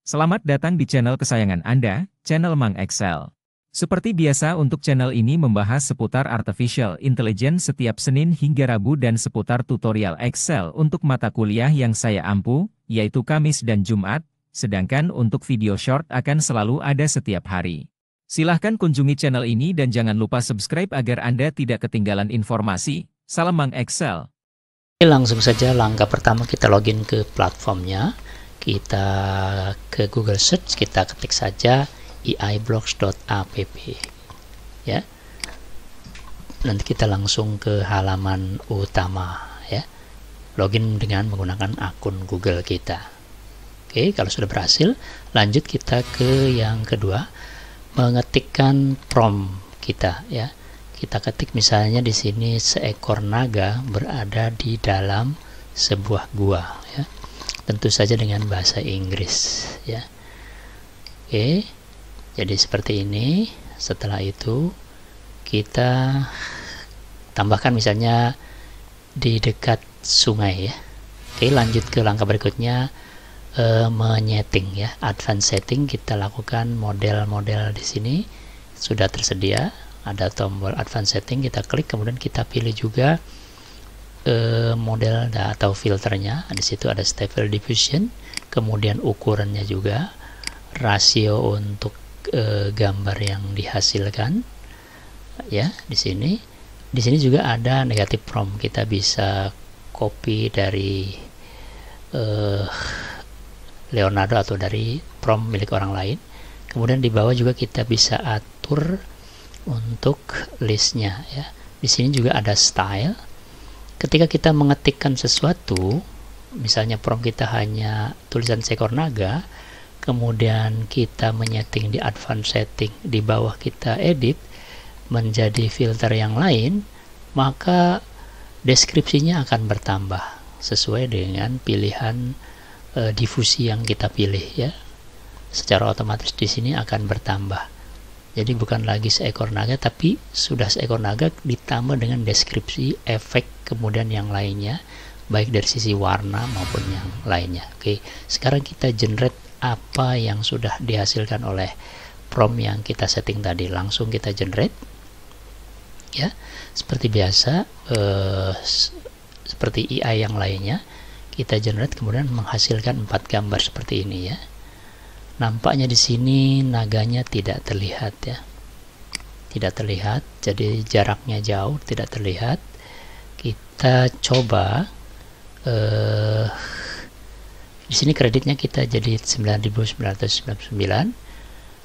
Selamat datang di channel kesayangan Anda, channel Mang Excel. Seperti biasa untuk channel ini membahas seputar Artificial Intelligence setiap Senin hingga Rabu dan seputar tutorial Excel untuk mata kuliah yang saya ampu, yaitu Kamis dan Jumat, sedangkan untuk video short akan selalu ada setiap hari. Silahkan kunjungi channel ini dan jangan lupa subscribe agar Anda tidak ketinggalan informasi. Salam Mang Excel. Langsung saja langkah pertama kita login ke platformnya. Kita ke Google Search, kita ketik saja eiblocks.app ya. Nanti kita langsung ke halaman utama ya. Login dengan menggunakan akun Google kita. Oke, kalau sudah berhasil, lanjut kita ke yang kedua, mengetikkan prompt kita ya. Kita ketik misalnya di sini seekor naga berada di dalam sebuah gua ya. Tentu saja dengan bahasa Inggris ya. Oke, jadi seperti ini. Setelah itu kita tambahkan misalnya di dekat sungai ya. Oke, lanjut ke langkah berikutnya, menyeting ya. Advanced setting, kita lakukan model-model di sini sudah tersedia. Ada tombol advanced setting, kita klik, kemudian kita pilih juga model atau filternya. Di situ ada stable diffusion, kemudian ukurannya juga, rasio untuk gambar yang dihasilkan ya. Di sini juga ada negative prompt, kita bisa copy dari Leonardo atau dari prompt milik orang lain. Kemudian di bawah juga kita bisa atur untuk listnya ya. Di sini juga ada style. Ketika kita mengetikkan sesuatu, misalnya prompt kita hanya tulisan seekor naga, kemudian kita menyeting di advanced setting, di bawah kita edit menjadi filter yang lain, maka deskripsinya akan bertambah sesuai dengan pilihan difusi yang kita pilih ya. Secara otomatis di sini akan bertambah. Jadi bukan lagi seekor naga, tapi sudah seekor naga ditambah dengan deskripsi, efek, kemudian yang lainnya, baik dari sisi warna maupun yang lainnya. Oke, sekarang kita generate apa yang sudah dihasilkan oleh prompt yang kita setting tadi. Langsung kita generate ya, seperti biasa, seperti AI yang lainnya. Kita generate kemudian menghasilkan 4 gambar seperti ini ya. Nampaknya di sini naganya tidak terlihat ya, tidak terlihat, jadi jaraknya jauh, tidak terlihat. Kita coba di sini kreditnya kita jadi 9.999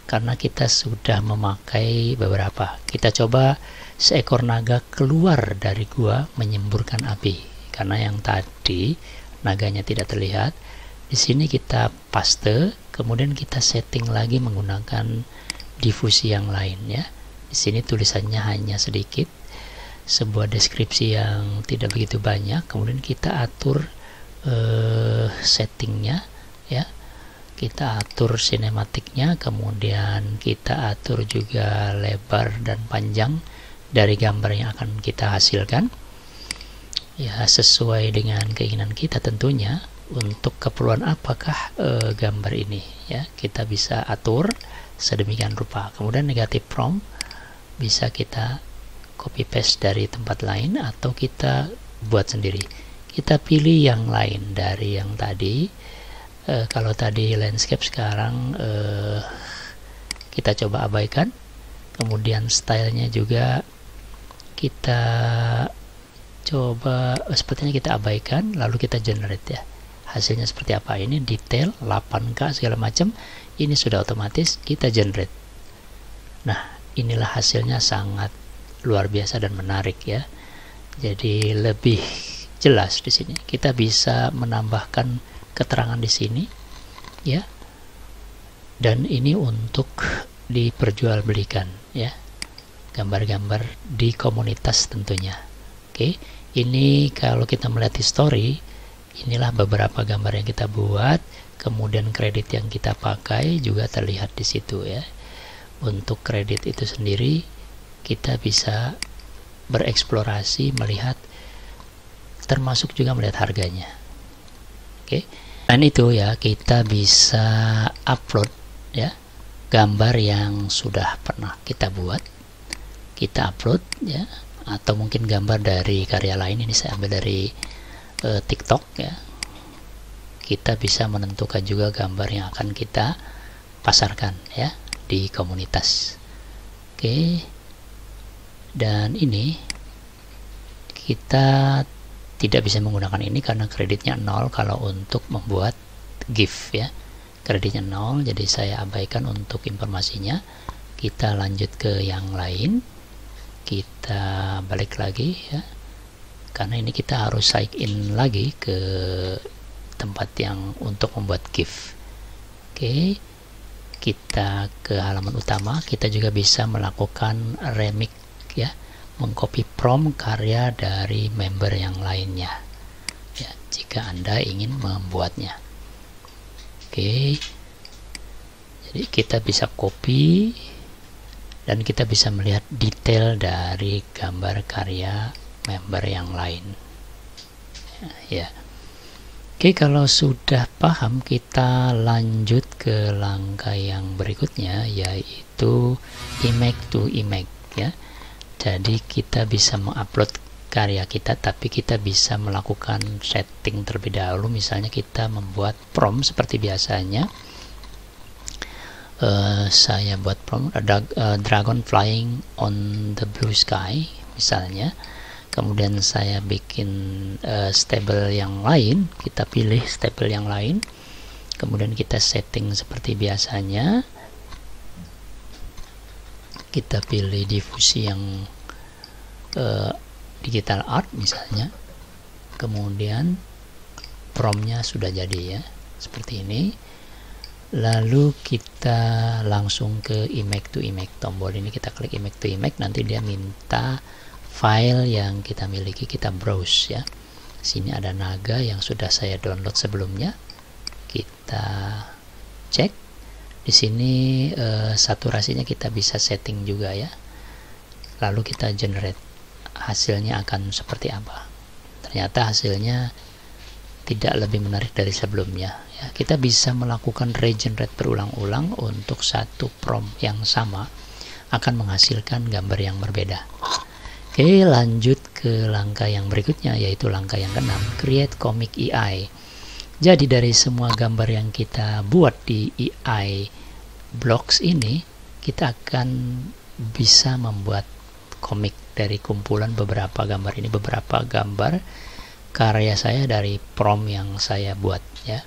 karena kita sudah memakai beberapa. Kita coba seekor naga keluar dari gua menyemburkan api, karena yang tadi naganya tidak terlihat. Di sini kita paste, kemudian kita setting lagi menggunakan difusi yang lain ya. Di sini tulisannya hanya sedikit, sebuah deskripsi yang tidak begitu banyak. Kemudian kita atur settingnya ya. Kita atur sinematiknya, kemudian kita atur juga lebar dan panjang dari gambar yang akan kita hasilkan ya, sesuai dengan keinginan kita tentunya. Untuk keperluan apakah gambar ini ya, kita bisa atur sedemikian rupa. Kemudian negative prompt bisa kita copy paste dari tempat lain atau kita buat sendiri. Kita pilih yang lain dari yang tadi. Kalau tadi landscape, sekarang kita coba abaikan. Kemudian stylenya juga kita coba sepertinya kita abaikan, lalu kita generate ya. Hasilnya seperti apa, ini detail 8K segala macam, ini sudah otomatis kita generate. Nah, inilah hasilnya, sangat luar biasa dan menarik ya. Jadi lebih jelas di sini. Kita bisa menambahkan keterangan di sini ya. Dan ini untuk diperjualbelikan ya. Gambar-gambar di komunitas tentunya. Oke, ini kalau kita melihat history, inilah beberapa gambar yang kita buat, kemudian kredit yang kita pakai juga terlihat di situ ya. Untuk kredit itu sendiri kita bisa bereksplorasi, melihat, termasuk juga melihat harganya. Oke. Dan itu ya, kita bisa upload ya gambar yang sudah pernah kita buat, kita upload ya, atau mungkin gambar dari karya lain. Ini saya ambil dari TikTok ya. Kita bisa menentukan juga gambar yang akan kita pasarkan ya di komunitas. Oke. Dan ini kita tidak bisa menggunakan ini karena kreditnya 0 kalau untuk membuat GIF ya. Kreditnya 0, jadi saya abaikan untuk informasinya. Kita lanjut ke yang lain. Kita balik lagi ya. Karena ini kita harus sign in lagi ke tempat yang untuk membuat GIF. Oke. Kita ke halaman utama. Kita juga bisa melakukan remix ya, mengcopy prompt karya dari member yang lainnya ya, jika Anda ingin membuatnya. Oke, jadi kita bisa copy dan kita bisa melihat detail dari gambar karya member yang lain ya. Oke, kalau sudah paham, kita lanjut ke langkah yang berikutnya, yaitu image to image ya. Jadi kita bisa mengupload karya kita, tapi kita bisa melakukan setting terlebih dahulu. Misalnya kita membuat prompt seperti biasanya. Saya buat prompt ada dragon flying on the blue sky misalnya. Kemudian saya bikin stable yang lain. Kita pilih stable yang lain. Kemudian kita setting seperti biasanya. Kita pilih difusi yang digital art misalnya, kemudian promptnya sudah jadi ya, seperti ini. Lalu kita langsung ke image to image, tombol ini kita klik image to image, nanti dia minta file yang kita miliki, kita browse ya. Sini ada naga yang sudah saya download sebelumnya, kita cek. Di sini saturasinya kita bisa setting juga ya. Lalu kita generate, hasilnya akan seperti apa. Ternyata hasilnya tidak lebih menarik dari sebelumnya ya. Kita bisa melakukan regenerate berulang-ulang untuk satu prompt yang sama, akan menghasilkan gambar yang berbeda. Oke, lanjut ke langkah yang berikutnya, yaitu langkah yang keenam, create comic AI. Jadi dari semua gambar yang kita buat di AI Blocks ini, kita akan bisa membuat komik dari kumpulan beberapa gambar ini, beberapa gambar karya saya dari prompt yang saya buat ya.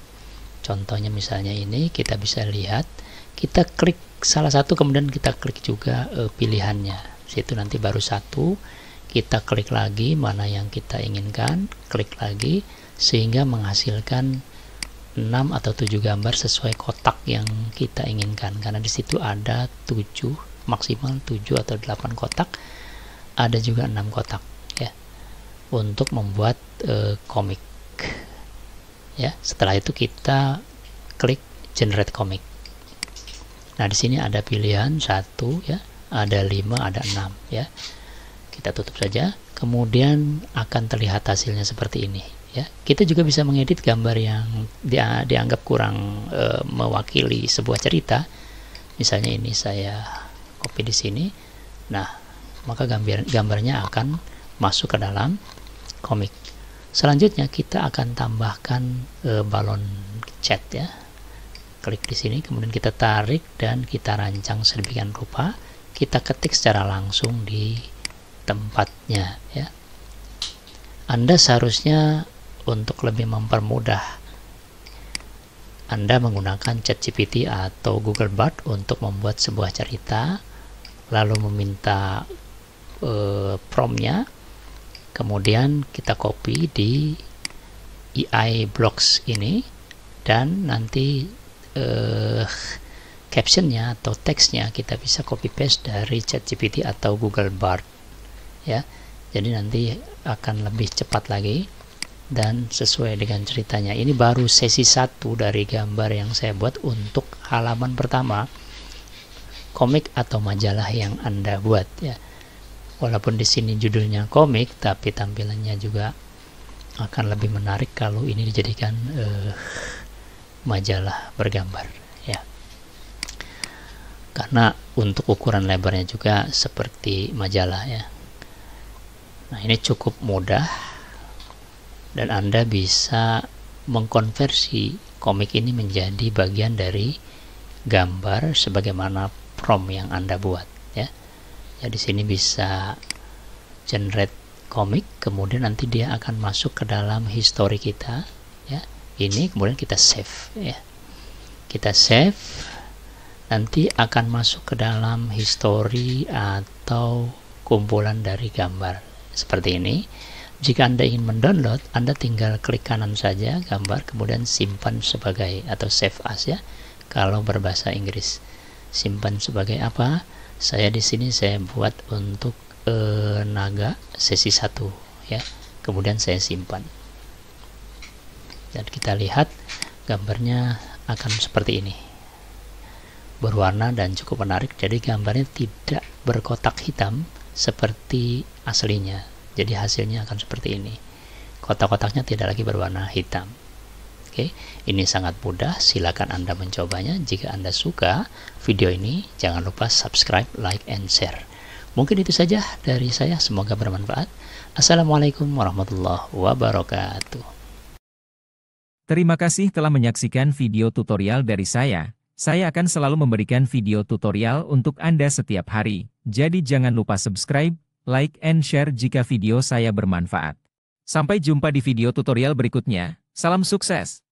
Contohnya misalnya ini, kita bisa lihat, kita klik salah satu, kemudian kita klik juga pilihannya. Situ nanti baru satu, kita klik lagi mana yang kita inginkan, klik lagi, sehingga menghasilkan 6 atau 7 gambar sesuai kotak yang kita inginkan. Karena di situ ada 7, maksimal 7 atau 8 kotak, ada juga 6 kotak ya, untuk membuat komik ya. Setelah itu kita klik generate komik. Nah, di sini ada pilihan 1 ya, ada 5, ada 6 ya. Kita tutup saja, kemudian akan terlihat hasilnya seperti ini ya. Kita juga bisa mengedit gambar yang dianggap kurang mewakili sebuah cerita. Misalnya ini saya copy di sini. Nah, maka gambarnya akan masuk ke dalam komik. Selanjutnya kita akan tambahkan balon cat ya. Klik di sini, kemudian kita tarik dan kita rancang sedemikian rupa. Kita ketik secara langsung di tempatnya ya. Anda seharusnya untuk lebih mempermudah, Anda menggunakan ChatGPT atau Google Bard untuk membuat sebuah cerita, lalu meminta promptnya, kemudian kita copy di AI Blocks ini, dan nanti captionnya atau teksnya kita bisa copy paste dari ChatGPT atau Google Bard ya. Jadi nanti akan lebih cepat lagi dan sesuai dengan ceritanya. Ini baru sesi 1 dari gambar yang saya buat untuk halaman pertama komik atau majalah yang Anda buat ya. Walaupun di sini judulnya komik, tapi tampilannya juga akan lebih menarik kalau ini dijadikan majalah bergambar ya. Karena untuk ukuran lebarnya juga seperti majalah ya. Nah, ini cukup mudah dan Anda bisa mengkonversi komik ini menjadi bagian dari gambar sebagaimana prompt yang Anda buat ya. Ya, di sini bisa generate komik, kemudian nanti dia akan masuk ke dalam history kita ya. Ini kemudian kita save ya. Kita save, nanti akan masuk ke dalam history atau kumpulan dari gambar seperti ini. Jika Anda ingin mendownload, Anda tinggal klik kanan saja gambar, kemudian simpan sebagai atau save as ya. Kalau berbahasa Inggris, simpan sebagai apa? Saya di sini saya buat untuk naga sesi 1 ya. Kemudian saya simpan. Dan kita lihat gambarnya akan seperti ini. Berwarna dan cukup menarik. Jadi gambarnya tidak berkotak hitam seperti aslinya. Jadi hasilnya akan seperti ini. Kotak-kotaknya tidak lagi berwarna hitam. Oke, ini sangat mudah. Silakan Anda mencobanya. Jika Anda suka video ini, jangan lupa subscribe, like, and share. Mungkin itu saja dari saya. Semoga bermanfaat. Assalamualaikum warahmatullahi wabarakatuh. Terima kasih telah menyaksikan video tutorial dari saya. Saya akan selalu memberikan video tutorial untuk Anda setiap hari. Jadi jangan lupa subscribe, like, and share jika video saya bermanfaat. Sampai jumpa di video tutorial berikutnya. Salam sukses!